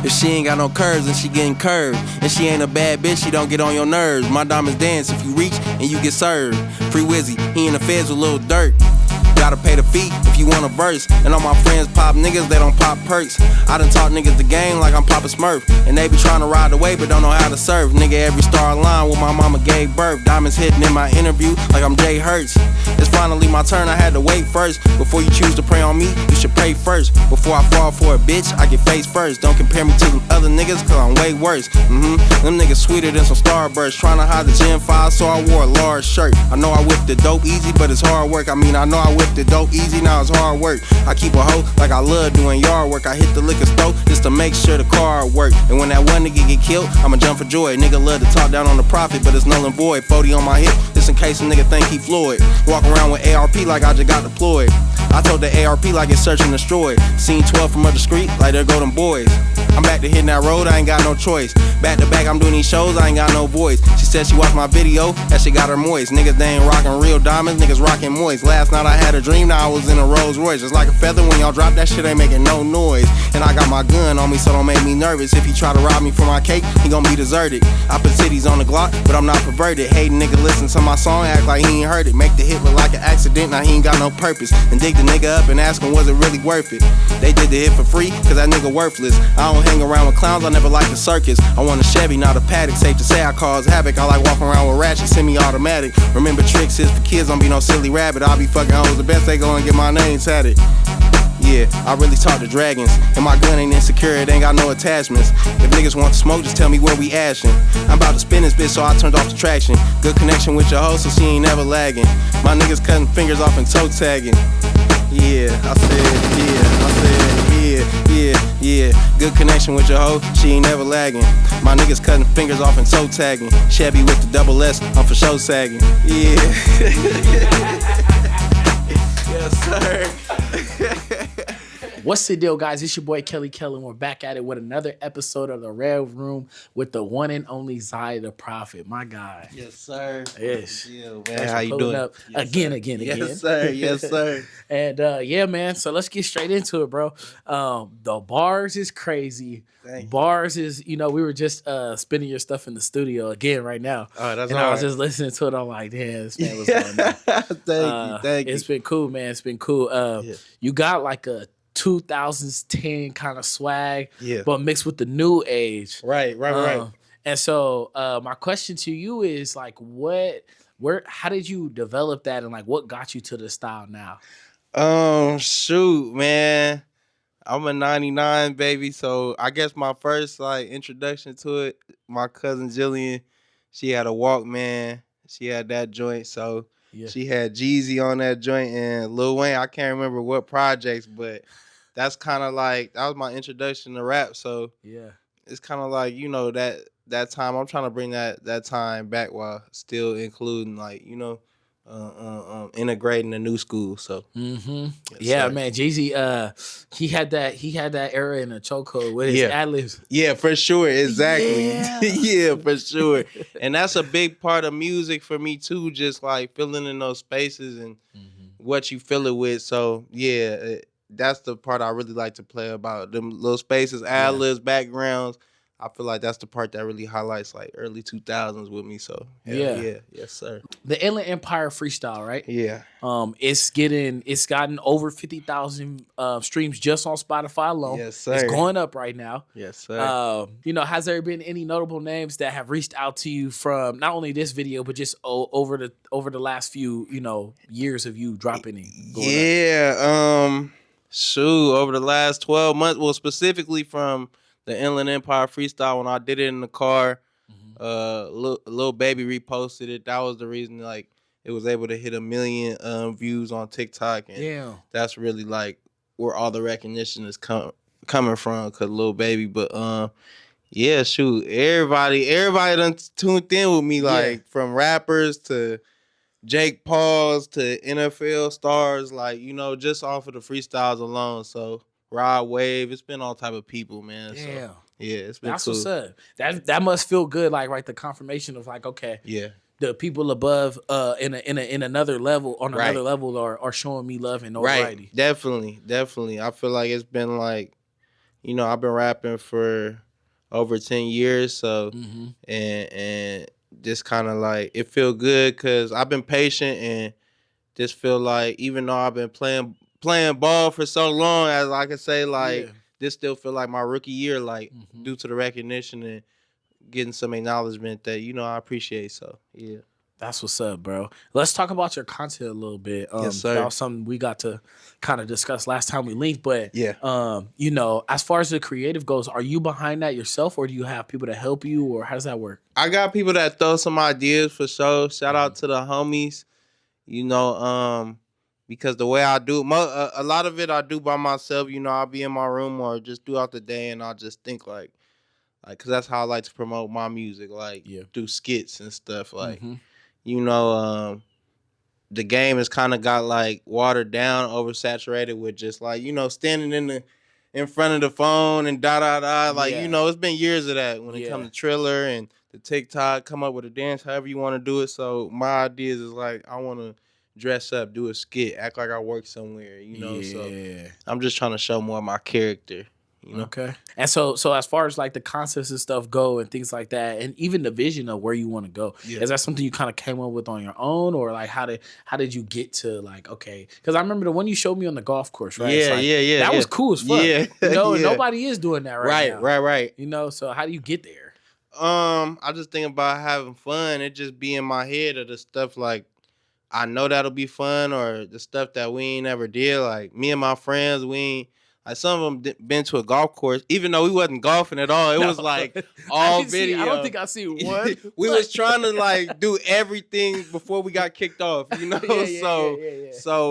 If she ain't got no curves, then she getting curved. And she ain't a bad bitch, she don't get on your nerves. My diamonds dance if you reach and you get served. Free Wizzy, he in the feds with Lil Durk. Gotta pay the fee if you want a verse. And all my friends pop niggas, they don't pop perks. I done taught niggas the game like I'm Papa Smurf. And they be trying to ride the wave but don't know how to surf. Nigga, every star line where my mama gave birth. Diamonds hitting in my interview like I'm Jay Hurts. It's finally my turn, I had to wait first. Before you choose to pray on me, you should pray first. Before I fall for a bitch, I get face first. Don't compare me to them other niggas, cause I'm way worse. Them niggas sweeter than some Starbursts. Trying to hide the Gen 5, so I wore a large shirt. I know I whipped the dope easy, but it's hard work. I know I whipped the dope easy, now it's hard work. I keep a hoe like I love doing yard work. I hit the liquor store just to make sure the car work. And when that one nigga get killed, I'ma jump for joy. Nigga love to talk down on the profit, but it's null and void. 40 on my hip, just in case a nigga think he Floyd. Walk around with ARP like I just got deployed. I told the ARP like it's search and destroy. Seen 12 from up the street like they're golden boys. I'm back to hitting that road, I ain't got no choice. Back to back, I'm doing these shows, I ain't got no voice. She said she watched my video, that shit got her moist. Niggas, they ain't rockin' real diamonds, niggas rockin' moist. Last night I had a dream, now I was in a Rolls Royce. Just like a feather, when y'all drop that shit ain't making no noise. And I got my gun on me, so don't make me nervous. If he try to rob me for my cake, he gon' be deserted. I put titties on the Glock, but I'm not perverted. Hating nigga listen to my song, act like he ain't heard it. Make the hit look like an accident, now he ain't got no purpose. And dig the nigga up and ask him, was it really worth it? They did the hit for free, cause that nigga worthless. I don't hang around with clowns, I never liked the circus. I want a Chevy, not a Paddock. Safe to say I cause havoc. I like walking around with ratchets, semi-automatic. Remember tricks is for kids, don't be no silly rabbit. I'll be fucking hoes, the best they go and get my name tatted. Yeah, I really talk to dragons. And my gun ain't insecure, it ain't got no attachments. If niggas want to smoke, just tell me where we ashing. I'm about to spin this bitch, so I turned off the traction. Good connection with your hoe, so she ain't never lagging. My niggas cutting fingers off and toe tagging. Yeah, I said, yeah. Good connection with your hoe, she ain't never lagging. My niggas cutting fingers off and toe tagging. Chevy with the double S, I'm for show sagging. Yeah. Yes, sir. What's the deal, guys? It's your boy Kelly Kelly, and we're back at it with another episode of The Red Room with the one and only ZyThaProphet, my guy. Yes, sir. Yes. Deal, man. Thanks How for you pulling doing? up Yes, again. Yes, sir. Yes, sir. And yeah, man. So let's get straight into it, bro. The bars is crazy. Bars is, we were just spinning your stuff in the studio again right now. Oh, that's and all I was right. just listening to it. I'm like, damn, this man was going on. Thank you. It's been cool, man. It's been cool. Yeah. You got like a 2010 kind of swag, Yeah. but mixed with the new age. Right. And so my question to you is like, how did you develop that, and like what got you to the style now? Shoot, man. I'm a 99 baby, so I guess my first like introduction to it, my cousin Jillian, she had a Walkman. She had that joint, so she had Jeezy on that joint and Lil Wayne. I can't remember what projects, but that's kind of like, that was my introduction to rap. So Yeah. it's kind of like, that time. I'm trying to bring that time back while still including like, integrating the new school. So Mm-hmm. yes, Yeah, sir. man. Jeezy, he had that era in a chokehold with his ad-libs. Yeah, for sure. Exactly. Yeah. Yeah, for sure. And that's a big part of music for me too, just like filling in those spaces and what you fill it with. So yeah, that's the part I really like to play about, them little spaces, ad-libs, backgrounds. I feel like that's the part that really highlights like early 2000s with me. So yeah. Yes, sir. The Inland Empire Freestyle, right? Yeah. It's gotten over 50,000 streams just on Spotify alone. Yes, sir. It's going up right now. Yes, sir. Has there been any notable names that have reached out to you from not only this video, but just over the last few, years of you dropping it? Shoot, over the last 12 months, well, specifically from the Inland Empire Freestyle, when I did it in the car, Lil Baby reposted it. That was the reason, like, it was able to hit 1 million views on TikTok. And that's really, like, where all the recognition is coming from, because Lil Baby. But, yeah, shoot, everybody done tuned in with me, like, from rappers to Jake Pauls to NFL stars, like, just off of the freestyles alone. So Rod Wave, it's been all type of people, man. Yeah. So, yeah, it's been That's cool. what's up. That must feel good, like, right, the confirmation of like, okay, the people above in another level, on another level are showing me love and notoriety. Right. Definitely. I feel like it's been like you know, I've been rapping for over 10 years, so and just kind of like it feel good because I've been patient and just feel like even though I've been playing ball for so long, as I can say, like this still feel like my rookie year, like due to the recognition and getting some acknowledgement that you know I appreciate. So yeah. That's what's up, bro. Let's talk about your content a little bit. Yes, sir. That was something we got to kind of discuss last time we linked. But yeah, you know, as far as the creative goes, are you behind that yourself, or do you have people to help you, or how does that work? I got people that throw some ideas for sure. Shout out to the homies, you know, because the way I do a lot of it I do by myself. You know, I'll be in my room or just throughout the day, and I'll just think like, cause that's how I like to promote my music, like through skits and stuff. Like, you know, the game has kind of got like watered down, oversaturated with just like you know standing in front of the phone and like you know it's been years of that when it comes to Triller and the TikTok, come up with a dance however you want to do it. So my ideas is like I want to dress up, do a skit, act like I work somewhere, you know. So I'm just trying to show more of my character. You know? Okay. And so as far as like the concepts and stuff go and things like that, and even the vision of where you want to go, is that something you kind of came up with on your own, or like how did you get to like, okay? Because I remember the one you showed me on the golf course, right? Yeah. That was cool as fuck. Yeah. You know, nobody is doing that right now. Right. You know, so how do you get there? I just think about having fun. It just be in my head of the stuff like I know that'll be fun, or the stuff that we ain't ever did. Like me and my friends, we ain't like some of them been to a golf course, even though we wasn't golfing at all. It was like all video. I don't think I see one. We was trying to like do everything before we got kicked off, you know. So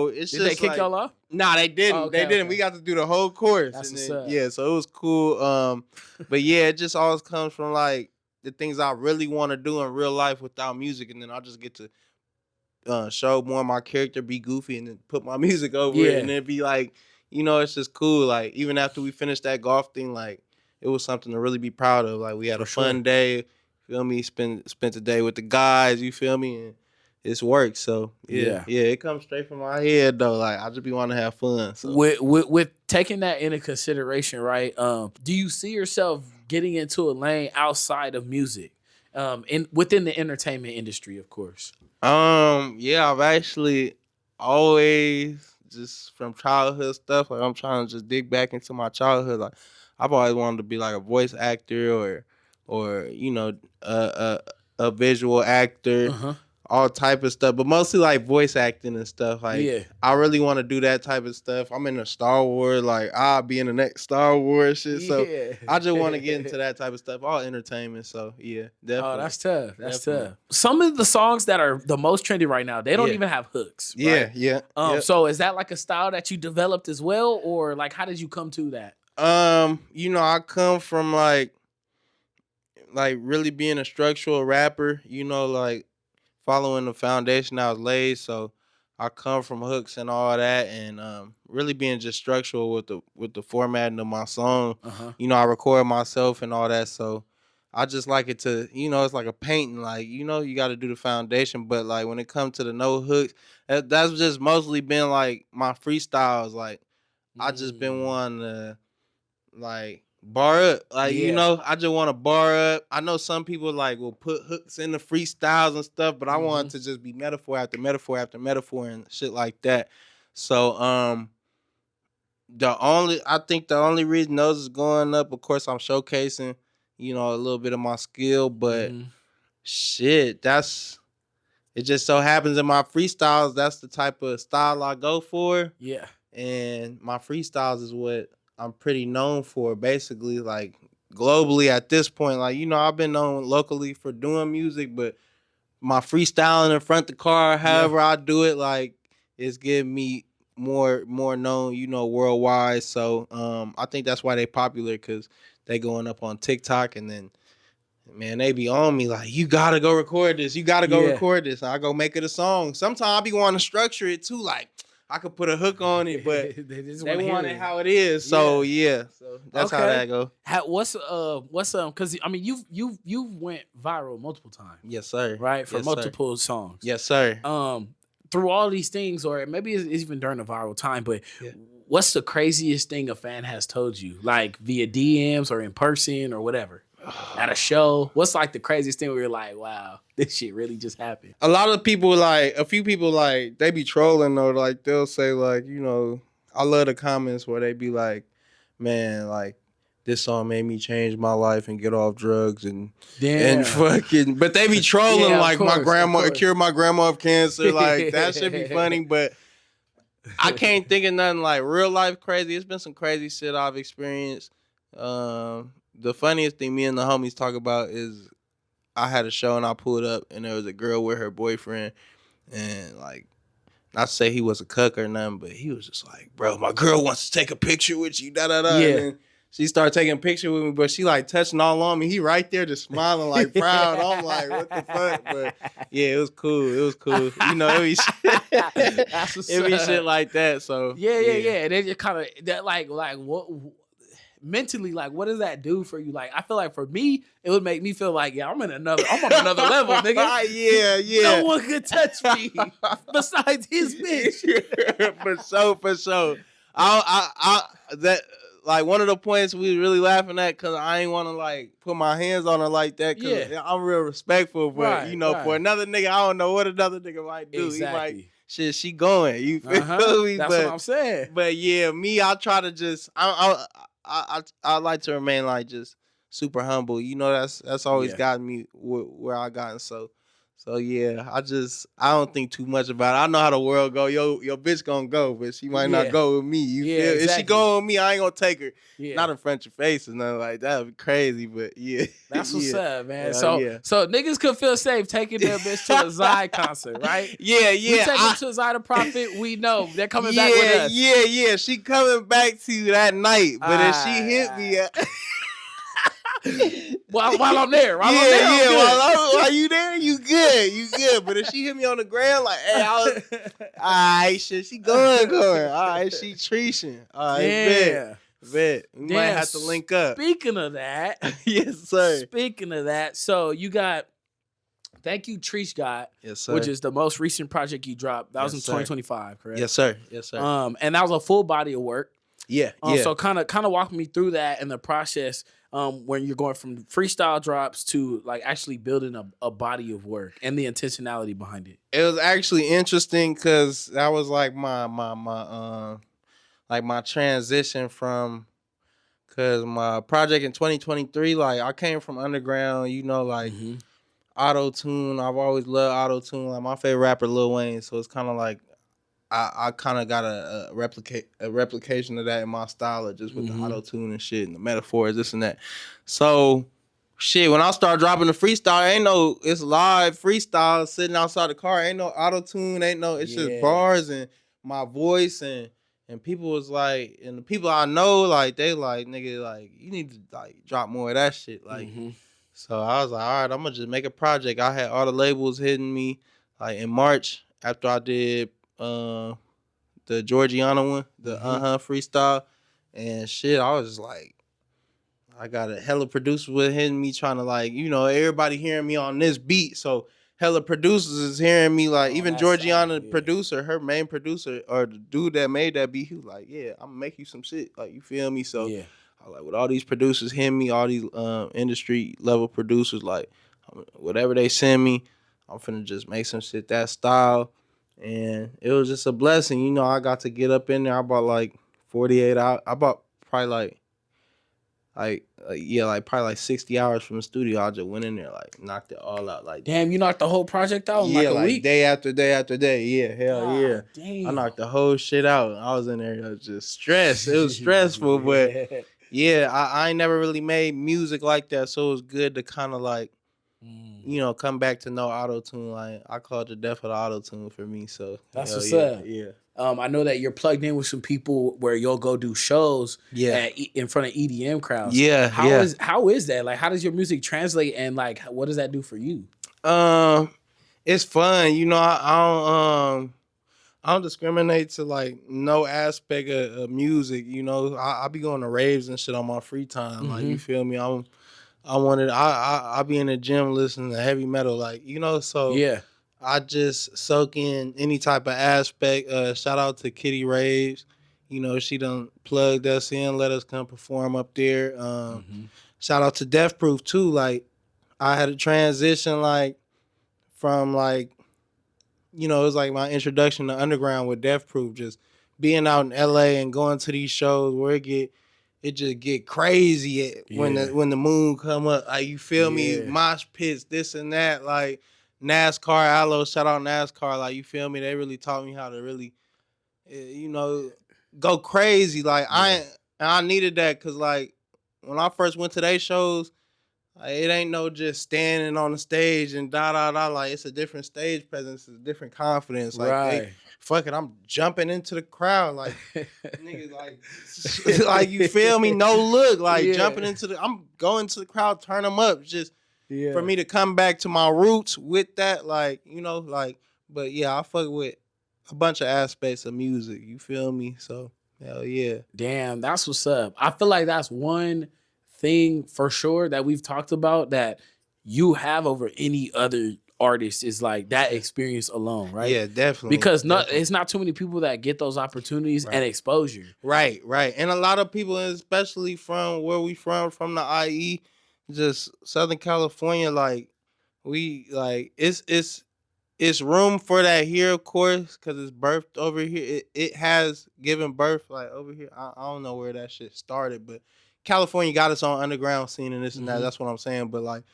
it's did just they kick like, y'all off? Nah, they didn't. Okay, they didn't. We got to do the whole course. That's and what's then, up. yeah, so it was cool. But yeah, it just always comes from like the things I really want to do in real life without music, and then I just get to show more of my character, be goofy, and then put my music over it, and then be like, you know, it's just cool. Like even after we finished that golf thing, like it was something to really be proud of. Like we had a fun day. Feel me? Spent the day with the guys. You feel me? And it's work. So yeah, it comes straight from my head though. Like I just be wanting to have fun. So. With taking that into consideration, right? Do you see yourself getting into a lane outside of music, within the entertainment industry, of course? Yeah, I've actually always just from childhood stuff. Like I'm trying to just dig back into my childhood. Like I've always wanted to be like a voice actor or you know a visual actor, all type of stuff. But mostly like voice acting and stuff. Like I really want to do that type of stuff. I'm in the Star Wars. Like I'll be in the next Star Wars shit. So I just want to get into that type of stuff. All entertainment. So yeah, definitely. Oh, that's tough. That's tough. Some of the songs that are the most trendy right now, they don't even have hooks. Right? Yeah. So is that like a style that you developed as well, or like how did you come to that? You know, I come from like really being a structural rapper. You know, like following the foundation that was laid. So I come from hooks and all that, and really being just structural with the formatting of my song. You know, I record myself and all that, so I just like it to, you know, it's like a painting. Like, you know, you got to do the foundation, but like when it comes to the no hooks, that's just mostly been like my freestyles. Like I just been wanting to like bar up, like you know, I just want to bar up. I know some people like will put hooks in the freestyles and stuff, but I want to just be metaphor after metaphor after metaphor and shit like that. So I think the only reason those is going up, of course, I'm showcasing, you know, a little bit of my skill, but shit, it just so happens in my freestyles, that's the type of style I go for. Yeah. And my freestyles is what I'm pretty known for, basically, like globally at this point. Like, you know, I've been known locally for doing music, but my freestyling in front of the car, however I do it, like it's getting me more known, you know, worldwide. So I think that's why they popular, because they going up on TikTok, and then man, they be on me like, you gotta go record this, you gotta go record this. And I go make it a song. Sometimes I be wanting to structure it too, like I could put a hook on it, but they want it how it is. So so that's how that go. What's because I mean you've went viral multiple times. Yes, sir. Right, for multiple songs. Yes, sir. Through all these things, or maybe it's even during the viral time, but what's the craziest thing a fan has told you, like via DMs or in person or whatever, at a show? What's like the craziest thing where you're like, wow, this shit really just happened? A lot of people, like, a few people, like, they be trolling though. Like, they'll say, like, you know, I love the comments where they be like, man, like, this song made me change my life and get off drugs and fucking. But they be trolling like my grandma cured my grandma of cancer. Like that should be funny, but I can't think of nothing like real life crazy. It's been some crazy shit I've experienced. The funniest thing me and the homies talk about is I had a show and I pulled up and there was a girl with her boyfriend and like. Not to say he was a cuck or nothing, but he was just like, bro, my girl wants to take a picture with you, da-da-da. Yeah. And then she started taking a picture with me, but she like touching all on me. He right there just smiling like proud. I'm like, what the fuck? But yeah, it was cool. It was cool. You know, it be shit like that. So yeah. And then you kind of that like what mentally, like what does that do for you? Like I feel like for me, it would make me feel like I'm on another level, nigga. Yeah. No one could touch me besides his bitch. For sure. I that. Like, one of the points we was really laughing at because I ain't want to, like, put my hands on her like that because I'm real respectful. But, for another nigga, I don't know what another nigga might do. Exactly. He might, shit, she going. You feel me? That's what I'm saying. But, yeah, me, I try to just, I like to remain, like, just super humble. You know, that's always gotten me where I gotten. So yeah, I don't think too much about it. I know how the world go. Your bitch gonna go, but she might not go with me. You feel? Exactly. If she go with me, I ain't gonna take her. Yeah. Not in front of your face or nothing like that. Would be crazy, but yeah. That's what's up, man. So niggas could feel safe taking their bitch to a Zy concert, right? Yeah. We take them to ZyThaProphet. We know they're coming back with us. Yeah. She coming back to you that night, but if she hit me. While I'm there, while you there, you good. But if she hit me on the ground, like, hey, all right, shit, she going. All right, she treeshing. All right, bet. We might have to link up. Speaking of that, yes, sir. Speaking of that, so you got Thank You Treesh God, yes, sir, which is the most recent project you dropped. That was in 2025, correct? Yes, sir. And that was a full body of work. Yeah. So kind of walk me through that and the process when you're going from freestyle drops to like actually building a body of work and the intentionality behind it. It was actually interesting because that was like my transition from, because my project in 2023, like I came from underground, like auto-tune. I've always loved auto-tune. Like my favorite rapper Lil Wayne, so it's kind of like I kind of got a replication of that in my style, just with the auto-tune and shit and the metaphors, this and that. So, shit, when I start dropping the freestyle, it's live freestyle sitting outside the car. Ain't no auto-tune, it's just bars and my voice and people was like, and the people I know, like, they like, nigga, like, you need to, like, drop more of that shit. Like, so I was like, all right, I'm going to just make a project. I had all the labels hitting me, like, in March after I did the Georgiana one, the freestyle, and shit. I was just like, I got a hella producer with hitting me, trying to like, everybody hearing me on this beat. So hella producers is hearing me, like even Georgiana, producer, her main producer, or the dude that made that beat, he was like, yeah, I'm gonna make you some shit, like, you feel me? So I was like, with all these producers hitting me, all these industry level producers, like whatever they send me, I'm finna just make some shit that style. And it was just a blessing. I got to get up in there. I bought like 48 hours. I bought probably probably like 60 hours from the studio. I just went in there, like knocked it all out. Like, damn, you knocked the whole project out in like a week? Day after day after day. Yeah, hell yeah. Damn. I knocked the whole shit out. I was in there just stressed. It was stressful, but yeah, I ain't never really made music like that. So it was good to kind of like, come back to no auto-tune. Like, I call it the death of the auto-tune for me. So that's what's up. Yeah. I know that you're plugged in with some people where you'll go do shows in front of EDM crowds. Yeah. How is that? Like, how does your music translate, and like, what does that do for you? It's fun. I don't discriminate to like no aspect of music. I be going to raves and shit on my free time. Like, you feel me? I be in the gym listening to heavy metal, like, so yeah. I just soak in any type of aspect. Shout out to Kitty Raves. You know, she done plugged us in, let us come perform up there. Shout out to ZyThaProphet too. Like, I had a transition like from like, you know, it was like my introduction to underground with ZyThaProphet, just being out in LA and going to these shows where it just get crazy when the moon come up. Like, you feel me? Mosh pits, this and that. Like NASCAR, Aloe, shout out NASCAR. Like, you feel me? They really taught me how to really, you know, go crazy. Like, I needed that because like when I first went to their shows, like, it ain't no just standing on the stage and da da da. Like, it's a different stage presence, it's a different confidence. Like, they fuck it, I'm jumping into the crowd. Like, niggas, like, like, you feel me? No look, like jumping into I'm going to the crowd, turn them up. Just for me to come back to my roots with that, like, you know, like. But yeah, I fuck with a bunch of aspects of music. You feel me? So hell yeah. Damn, that's what's up. I feel like that's one thing for sure that we've talked about that you have over any other artist is like that experience alone, right? Yeah, definitely. Because it's not too many people that get those opportunities and exposure. Right. And a lot of people, especially from where we from the IE, just Southern California, like we like it's room for that here, of course, because it's birthed over here. It has given birth like over here. I don't know where that shit started, but California got its own underground scene and this and that. That's what I'm saying. But like,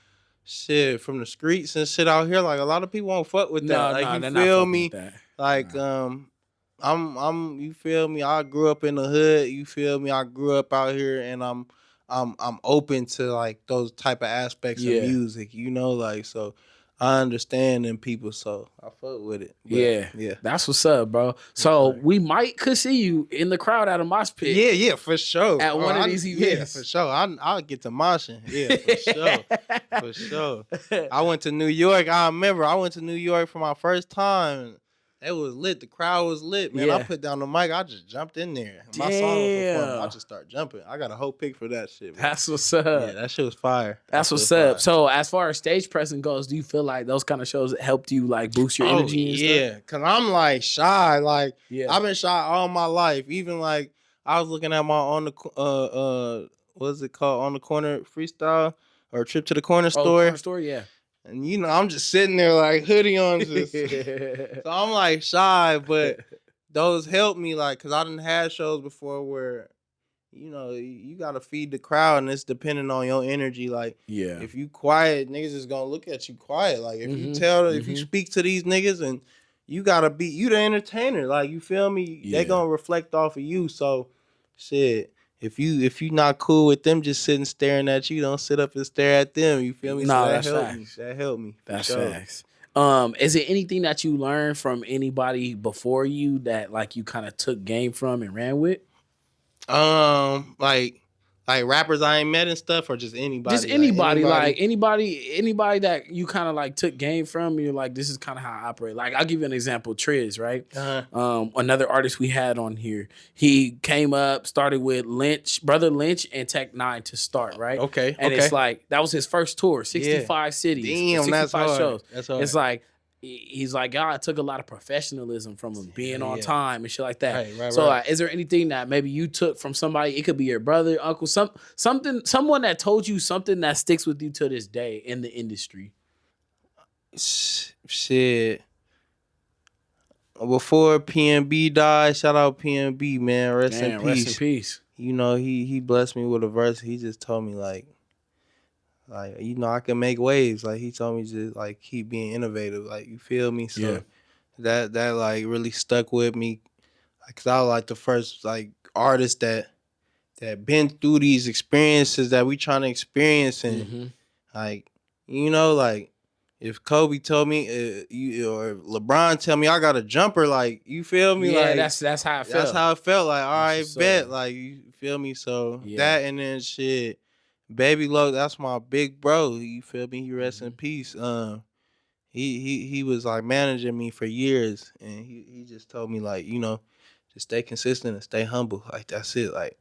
shit, from the streets and shit out here, like a lot of people won't fuck with that. Like, you feel me? Like, I'm you feel me? I grew up in the hood. You feel me? I grew up out here, and I'm open to like those type of aspects of music. You know, like, so I understand them people, so I fuck with it. But, yeah, that's what's up, bro. So we could see you in the crowd at a mosh pit. Yeah, for sure. At one of these events, yeah, for sure. I'll get to moshing. Yeah, for sure, for sure. I went to New York. I remember I went to New York for my first time. It was lit. The crowd was lit, man. I put down the mic. I just jumped in there. My song was performing. I just start jumping. I got a whole pic for that shit, man. That's what's up. Yeah, that shit was fire. That's what's up. So as far as stage presence goes, do you feel like those kind of shows helped you like boost your energy and stuff? Yeah, because I'm like shy. Like, I've been shy all my life. Even like I was looking at my what's it called? On the Corner freestyle or Trip to the Corner store. Corner store, yeah. And, you know, I'm just sitting there like hoodie on. Just, so I'm like shy, but those helped me, like, because I done had shows before where, you know, you got to feed the crowd and it's depending on your energy. Like, if you quiet, niggas is going to look at you quiet. Like, if you if you speak to these niggas and you got to be, you the entertainer. Like, you feel me? They going to reflect off of you. So, shit. If you not cool with them just sitting staring at you, don't sit up and stare at them. You feel me? No, so that's facts. That helped me. That's facts. Is it anything that you learned from anybody before you that like you kind of took game from and ran with? Like rappers I ain't met and stuff, or just anybody? Just anybody. Like anybody that you kind of like took game from. You're like, this is kind of how I operate. Like, I'll give you an example. Triz, right? Another artist we had on here. He came up, started with Brother Lynch and Tech 9 to start, right? Okay. And it's like that was his first tour, 65 cities, damn, 65 that's hard. shows. That's hard. It's like, he's like, God took a lot of professionalism from him, being on time and shit like that. Right. Like, is there anything that maybe you took from somebody? It could be your brother, uncle, someone that told you something that sticks with you to this day in the industry. Shit. Before PNB died, shout out PNB, man. Rest in peace. You know, he blessed me with a verse. He just told me like, you know, I can make waves. Like, he told me to like keep being innovative. Like, you feel me? So that like really stuck with me. Like, 'cause I was like the first like artist that been through these experiences that we trying to experience, and like, you know, like if Kobe told me or LeBron tell me I got a jumper, like, you feel me? Yeah, like that's how I felt. That's how I felt. Like, all right, bet. Like, you feel me? So that, and then shit. Baby Low, that's my big bro. You feel me? He rests in peace. He was like managing me for years, and he just told me like, you know, just stay consistent and stay humble. Like, that's it. Like,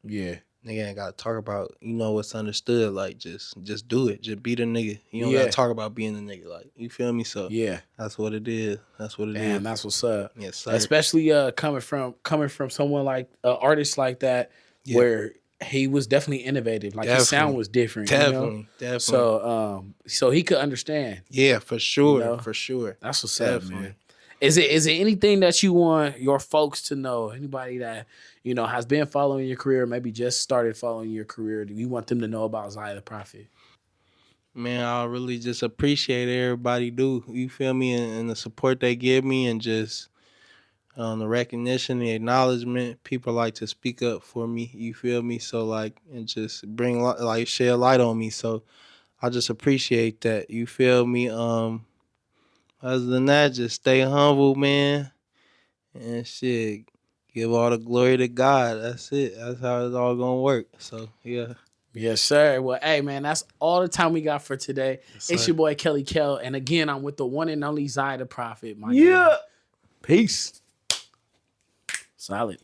nigga ain't gotta talk about, you know, what's understood. Like, just do it. Just be the nigga. You don't Yeah. gotta talk about being the nigga. Like, you feel me? So Yeah. that's what it is. That's what it is. Damn, that's what's up. Yes, sir. Especially coming from someone like an artist like that, where he was definitely innovative. Like his sound was different. Definitely. So he could understand. Yeah, for sure. You know? For sure. That's what's up, man. Is it anything that you want your folks to know? Anybody that, you know, has been following your career, maybe just started following your career, do you want them to know about ZyThaProphet? Man, I really just appreciate everybody do. You feel me? And the support they give me, and just the recognition, the acknowledgement. People like to speak up for me. You feel me? So like, and just bring like shed light on me. So I just appreciate that. You feel me? Other than that, just stay humble, man. And shit, give all the glory to God. That's it. That's how it's all gonna work. So yeah. Yes, sir. Well, hey, man, that's all the time we got for today. Yes, it's sir. your boy Kelly Kell, and again, I'm with the one and only ZyThaProphet. Yeah. Peace. Solid.